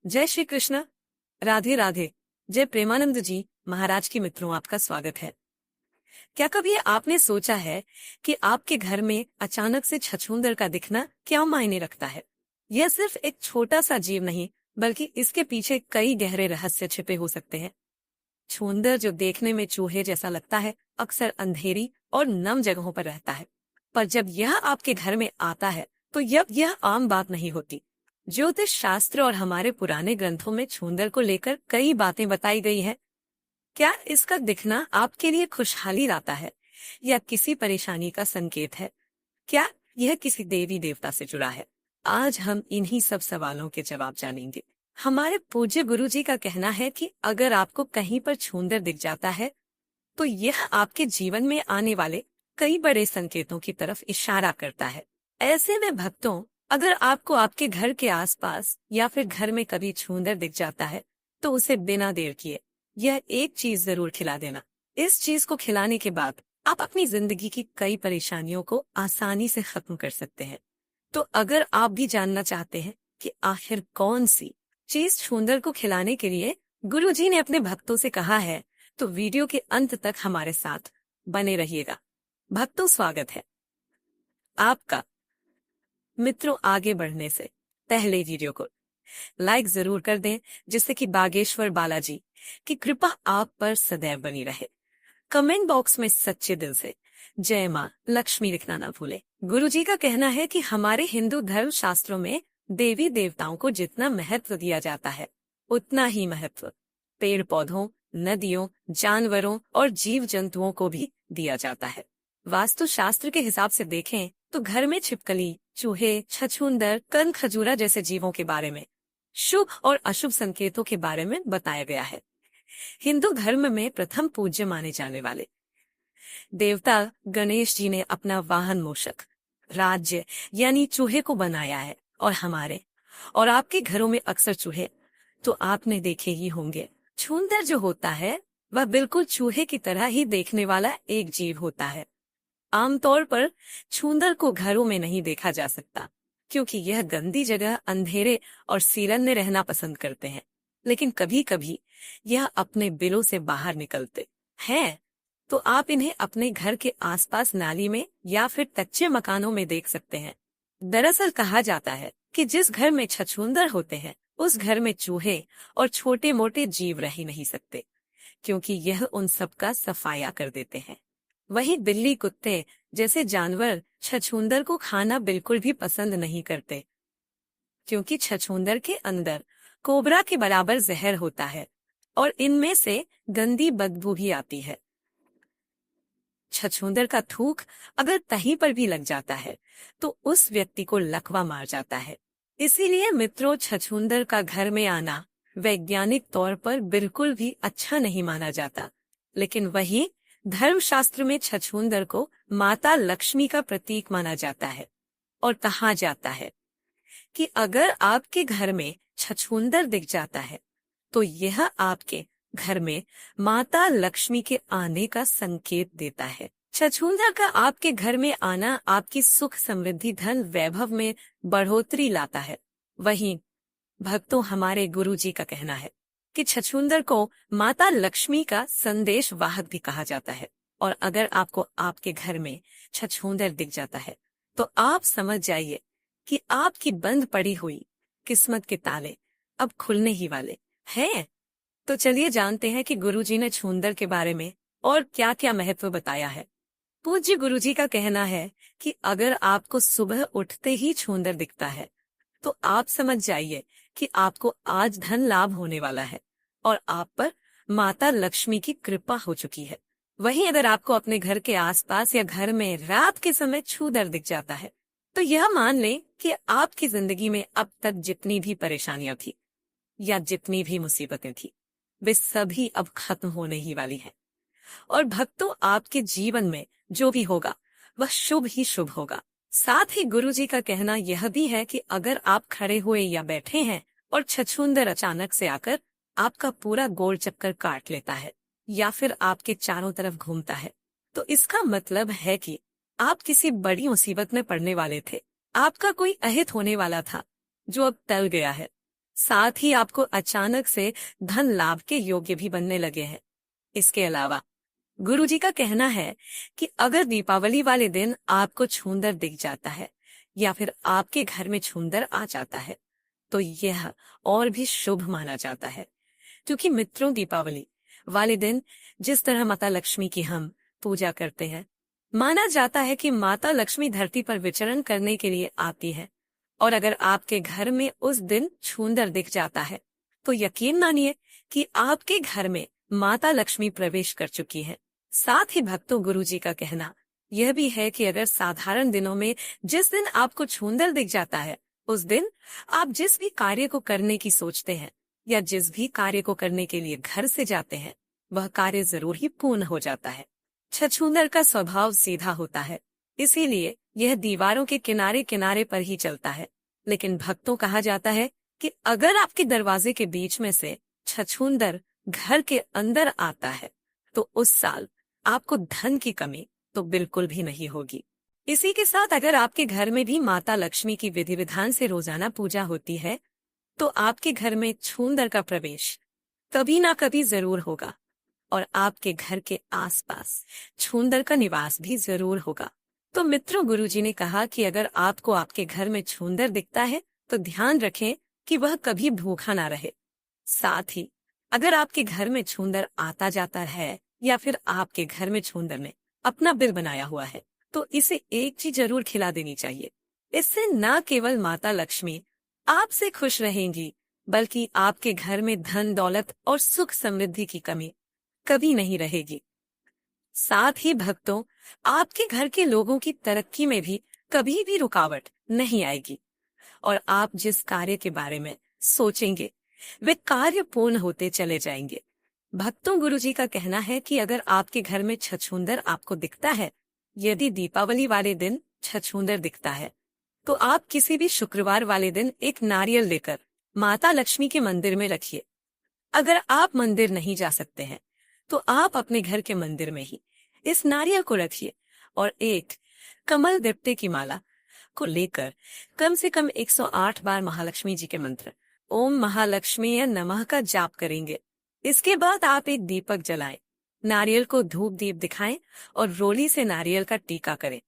जय श्री कृष्ण। राधे राधे। जय प्रेमानंद जी महाराज की मित्रों, आपका स्वागत है। क्या कभी आपने सोचा है कि आपके घर में अचानक से छछूंदर का दिखना क्या मायने रखता है? यह सिर्फ एक छोटा सा जीव नहीं, बल्कि इसके पीछे कई गहरे रहस्य छिपे हो सकते हैं। छूंदर, जो देखने में चूहे जैसा लगता है, अक्सर अंधेरी और नम जगहों पर रहता है। पर जब यह आपके घर में आता है तो यह आम बात नहीं होती। ज्योतिष शास्त्र और हमारे पुराने ग्रंथों में छूंदर को लेकर कई बातें बताई गई है। क्या इसका दिखना आपके लिए खुशहाली लाता है या किसी परेशानी का संकेत है? क्या यह किसी देवी देवता से जुड़ा है? आज हम इन्हीं सब सवालों के जवाब जानेंगे। हमारे पूज्य गुरुजी का कहना है कि अगर आपको कहीं पर छूंदर दिख जाता है तो यह आपके जीवन में आने वाले कई बड़े संकेतों की तरफ इशारा करता है। ऐसे में भक्तों, अगर आपको आपके घर के आसपास या फिर घर में कभी छूंदर दिख जाता है तो उसे बिना देर किए यह एक चीज जरूर खिला देना। इस चीज को खिलाने के बाद आप अपनी जिंदगी की कई परेशानियों को आसानी से खत्म कर सकते हैं। तो अगर आप भी जानना चाहते हैं कि आखिर कौन सी चीज छूंदर को खिलाने के लिए गुरुजी ने अपने भक्तों से कहा है, तो वीडियो के अंत तक हमारे साथ बने रहिएगा। भक्तों, स्वागत है आपका। मित्रों, आगे बढ़ने से पहले वीडियो को लाइक जरूर कर दें, जिससे कि बागेश्वर बालाजी की कृपा आप पर सदैव बनी रहे। कमेंट बॉक्स में सच्चे दिल से जय मां लक्ष्मी लिखना ना भूले। गुरुजी का कहना है कि हमारे हिंदू धर्म शास्त्रों में देवी देवताओं को जितना महत्व दिया जाता है, उतना ही महत्व पेड़ पौधों, नदियों, जानवरों और जीव जंतुओं को भी दिया जाता है। वास्तु शास्त्र के हिसाब से देखें तो घर में छिपकली, चूहे, छछूंदर, कर्ण खजूरा जैसे जीवों के बारे में शुभ और अशुभ संकेतों के बारे में बताया गया है। हिंदू धर्म में प्रथम पूज्य माने जाने वाले देवता गणेश जी ने अपना वाहन मूषक राज्य यानी चूहे को बनाया है। और हमारे और आपके घरों में अक्सर चूहे तो आपने देखे ही होंगे। छूंदर जो होता है वह बिल्कुल चूहे की तरह ही देखने वाला एक जीव होता है। आमतौर पर छूंदर को घरों में नहीं देखा जा सकता, क्योंकि यह गंदी जगह, अंधेरे और सीलन में रहना पसंद करते हैं। लेकिन कभी कभी यह अपने बिलों से बाहर निकलते हैं, तो आप इन्हें अपने घर के आसपास नाली में या फिर कच्चे मकानों में देख सकते हैं। दरअसल कहा जाता है कि जिस घर में छछूंदर होते हैं उस घर में चूहे और छोटे मोटे जीव रह ही नहीं सकते, क्योंकि यह उन सब का सफाया कर देते हैं। वहीं बिल्ली, कुत्ते जैसे जानवर छछूंदर को खाना बिल्कुल भी पसंद नहीं करते, क्योंकि छछूंदर के अंदर कोबरा के बराबर जहर होता है और इनमें से गंदी बदबू भी आती है। छछूंदर का थूक अगर कहीं पर भी लग जाता है तो उस व्यक्ति को लकवा मार जाता है। इसीलिए मित्रों, छछूंदर का घर में आना वैज्ञानिक तौर पर बिल्कुल भी अच्छा नहीं माना जाता। लेकिन वहीं धर्मशास्त्र में छछूंदर को माता लक्ष्मी का प्रतीक माना जाता है और कहा जाता है कि अगर आपके घर में छछूंदर दिख जाता है तो यह आपके घर में माता लक्ष्मी के आने का संकेत देता है। छछूंदर का आपके घर में आना आपकी सुख, समृद्धि, धन, वैभव में बढ़ोतरी लाता है। वहीं भक्तों, हमारे गुरुजी का कहना है कि छछूंदर को माता लक्ष्मी का संदेश वाहक भी कहा जाता है। और अगर आपको आपके घर में छछूंदर दिख जाता है तो आप समझ जाइए कि आपकी बंद पड़ी हुई किस्मत के ताले अब खुलने ही वाले हैं। तो चलिए जानते हैं कि गुरुजी ने छूंदर के बारे में और क्या क्या महत्व बताया है। पूज्य गुरुजी का कहना है कि अगर आपको सुबह उठते ही छूंदर दिखता है तो आप समझ जाइए कि आपको आज धन लाभ होने वाला है और आप पर माता लक्ष्मी की कृपा हो चुकी है। वहीं अगर आपको अपने घर के आसपास या घर में रात के समय छूंदर दिख जाता है तो यह मान लें कि आपकी जिंदगी में अब तक जितनी भी परेशानियां थी या जितनी भी मुसीबतें थी, वे सभी अब खत्म होने ही वाली हैं। और भक्तों, आपके जीवन में जो भी होगा वह शुभ ही शुभ होगा। साथ ही गुरुजी का कहना यह भी है कि अगर आप खड़े हुए या बैठे हैं और छछूंदर अचानक से आकर आपका पूरा गोल चक्कर काट लेता है या फिर आपके चारों तरफ घूमता है, तो इसका मतलब है कि आप किसी बड़ी मुसीबत में पड़ने वाले थे। आपका कोई अहित होने वाला था जो अब टल गया है। साथ ही आपको अचानक से धन लाभ के योग्य भी बनने लगे हैं। इसके अलावा गुरुजी का कहना है कि अगर दीपावली वाले दिन आपको छूंदर दिख जाता है या फिर आपके घर में छूंदर आ जाता है तो यह और भी शुभ माना जाता है, क्योंकि मित्रों दीपावली वाले दिन जिस तरह माता लक्ष्मी की हम पूजा करते हैं, माना जाता है कि माता लक्ष्मी धरती पर विचरण करने के लिए आती है। और अगर आपके घर में उस दिन छूंदर दिख जाता है तो यकीन मानिए कि आपके घर में माता लक्ष्मी प्रवेश कर चुकी है। साथ ही भक्तों, गुरुजी का कहना यह भी है कि अगर साधारण दिनों में जिस दिन आपको छूंदर दिख जाता है, उस दिन आप जिस भी कार्य को करने की सोचते हैं या जिस भी कार्य को करने के लिए घर से जाते हैं, वह कार्य जरूर ही पूर्ण हो जाता है। छछूंदर का स्वभाव सीधा होता है, इसीलिए यह दीवारों के किनारे किनारे पर ही चलता है। लेकिन भक्तों, कहा जाता है कि अगर आपके दरवाजे के बीच में से छछूंदर घर के अंदर आता है तो उस साल आपको धन की कमी तो बिल्कुल भी नहीं होगी। इसी के साथ अगर आपके घर में भी माता लक्ष्मी की विधि विधान से रोजाना पूजा होती है तो आपके घर में छूंदर का प्रवेश कभी ना कभी जरूर होगा और आपके घर के आसपास छूंदर का निवास भी जरूर होगा। तो मित्रों, गुरुजी ने कहा कि अगर आपको आपके घर में छूंदर दिखता है तो ध्यान रखें कि वह कभी भूखा ना रहे। साथ ही अगर आपके घर में छूंदर आता जाता है या फिर आपके घर में छूंदर ने अपना बिल बनाया हुआ है तो इसे एक चीज जरूर खिला देनी चाहिए। इससे न केवल माता लक्ष्मी आपसे खुश रहेंगी बल्कि आपके घर में धन दौलत और सुख समृद्धि की कमी कभी नहीं रहेगी। साथ ही भक्तों, आपके घर के लोगों की तरक्की में भी कभी भी रुकावट नहीं आएगी और आप जिस कार्य के बारे में सोचेंगे वे कार्य पूर्ण होते चले जाएंगे। भक्तों, गुरुजी का कहना है कि अगर आपके घर में छछूंदर आपको दिखता है, यदि दीपावली वाले दिन छछूंदर दिखता है, तो आप किसी भी शुक्रवार वाले दिन एक नारियल लेकर माता लक्ष्मी के मंदिर में रखिए। अगर आप मंदिर नहीं जा सकते हैं तो आप अपने घर के मंदिर में ही इस नारियल को रखिए और एक कमल दिप्ते की माला को लेकर कम से कम 108 बार महालक्ष्मी जी के मंत्र ओम महालक्ष्मी नमः का जाप करेंगे। इसके बाद आप एक दीपक जलाएं, नारियल को धूप दीप दिखाएं और रोली से नारियल का टीका करें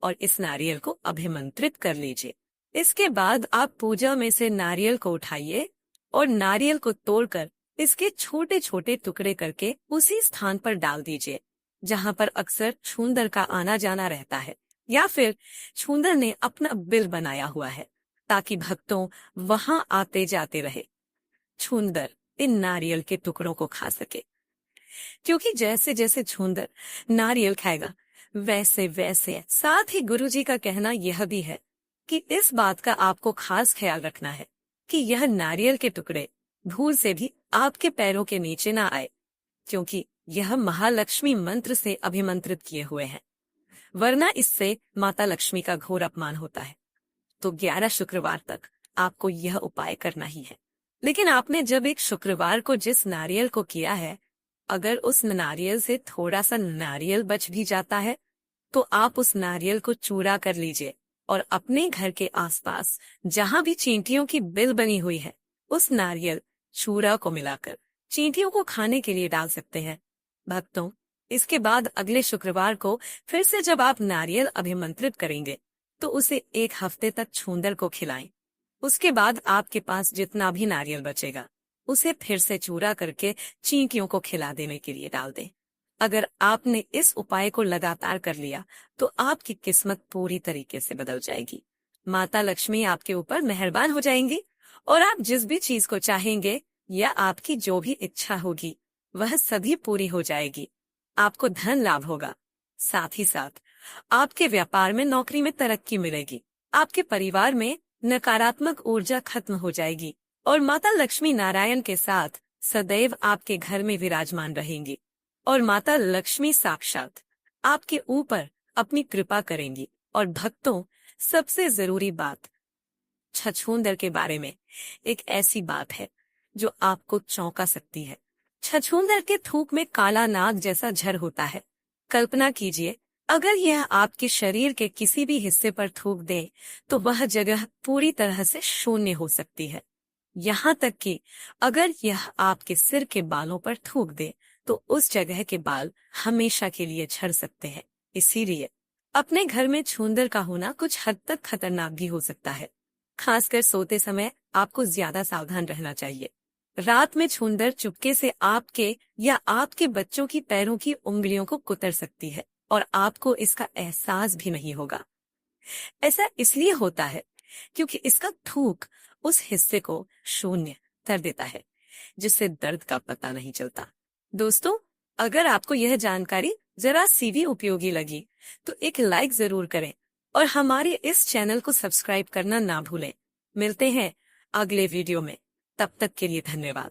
और इस नारियल को अभिमंत्रित कर लीजिए। इसके बाद आप पूजा में से नारियल को उठाइए और नारियल को तोड़कर इसके छोटे छोटे टुकड़े करके उसी स्थान पर डाल दीजिए जहां पर अक्सर छूंदर का आना जाना रहता है या फिर छूंदर ने अपना बिल बनाया हुआ है, ताकि भक्तों वहां आते जाते रहे छूंदर इन नारियल के टुकड़ों को खा सके। क्योंकि जैसे जैसे छूंदर नारियल खाएगा वैसे वैसे। साथ ही गुरुजी का कहना यह भी है कि इस बात का आपको खास ख्याल रखना है कि यह नारियल के टुकड़े भूल से भी आपके पैरों के नीचे ना आए, क्योंकि यह महालक्ष्मी मंत्र से अभिमंत्रित किए हुए हैं, वरना इससे माता लक्ष्मी का घोर अपमान होता है। तो 11 शुक्रवार तक आपको यह उपाय करना ही है। लेकिन आपने जब एक शुक्रवार को जिस नारियल को किया है, अगर उस नारियल से थोड़ा सा नारियल बच भी जाता है तो आप उस नारियल को चूरा कर लीजिए और अपने घर के आसपास जहां भी चींटियों की बिल बनी हुई है उस नारियल चूरा को मिलाकर चींटियों को खाने के लिए डाल सकते हैं। भक्तों, इसके बाद अगले शुक्रवार को फिर से जब आप नारियल अभिमंत्रित करेंगे तो उसे 1 हफ्ते तक छूंदर को खिलाएं। उसके बाद आपके पास जितना भी नारियल बचेगा उसे फिर से चूरा करके चींटियों को खिला देने के लिए डाल दें। अगर आपने इस उपाय को लगातार कर लिया तो आपकी किस्मत पूरी तरीके से बदल जाएगी। माता लक्ष्मी आपके ऊपर मेहरबान हो जाएंगी और आप जिस भी चीज को चाहेंगे या आपकी जो भी इच्छा होगी वह सभी पूरी हो जाएगी। आपको धन लाभ होगा, साथ ही साथ आपके व्यापार में नौकरी में तरक्की मिलेगी। आपके परिवार में नकारात्मक ऊर्जा खत्म हो जाएगी और माता लक्ष्मी नारायण के साथ सदैव आपके घर में विराजमान रहेंगी और माता लक्ष्मी साक्षात आपके ऊपर अपनी कृपा करेंगी। और भक्तों, सबसे जरूरी बात, छछूंदर के बारे में एक ऐसी बात है जो आपको चौंका सकती है। छछूंदर के थूक में काला नाग जैसा झर होता है। कल्पना कीजिए, अगर यह आपके शरीर के किसी भी हिस्से पर थूक दे तो वह जगह पूरी तरह से शून्य हो सकती है। यहाँ तक कि अगर यह आपके सिर के बालों पर थूक दे तो उस जगह के बाल हमेशा के लिए झड़ सकते हैं। इसीलिए अपने घर में छूंदर का होना कुछ हद तक खतरनाक भी हो सकता है। खासकर सोते समय आपको ज्यादा सावधान रहना चाहिए। रात में छूंदर चुपके से आपके या आपके बच्चों की पैरों की उंगलियों को कुतर सकती है और आपको इसका एहसास भी नहीं होगा। ऐसा इसलिए होता है क्योंकि इसका थूक उस हिस्से को शून्य कर देता है, जिससे दर्द का पता नहीं चलता। दोस्तों, अगर आपको यह जानकारी जरा सी भी उपयोगी लगी तो एक लाइक जरूर करें और हमारे इस चैनल को सब्सक्राइब करना ना भूलें। मिलते हैं अगले वीडियो में, तब तक के लिए धन्यवाद।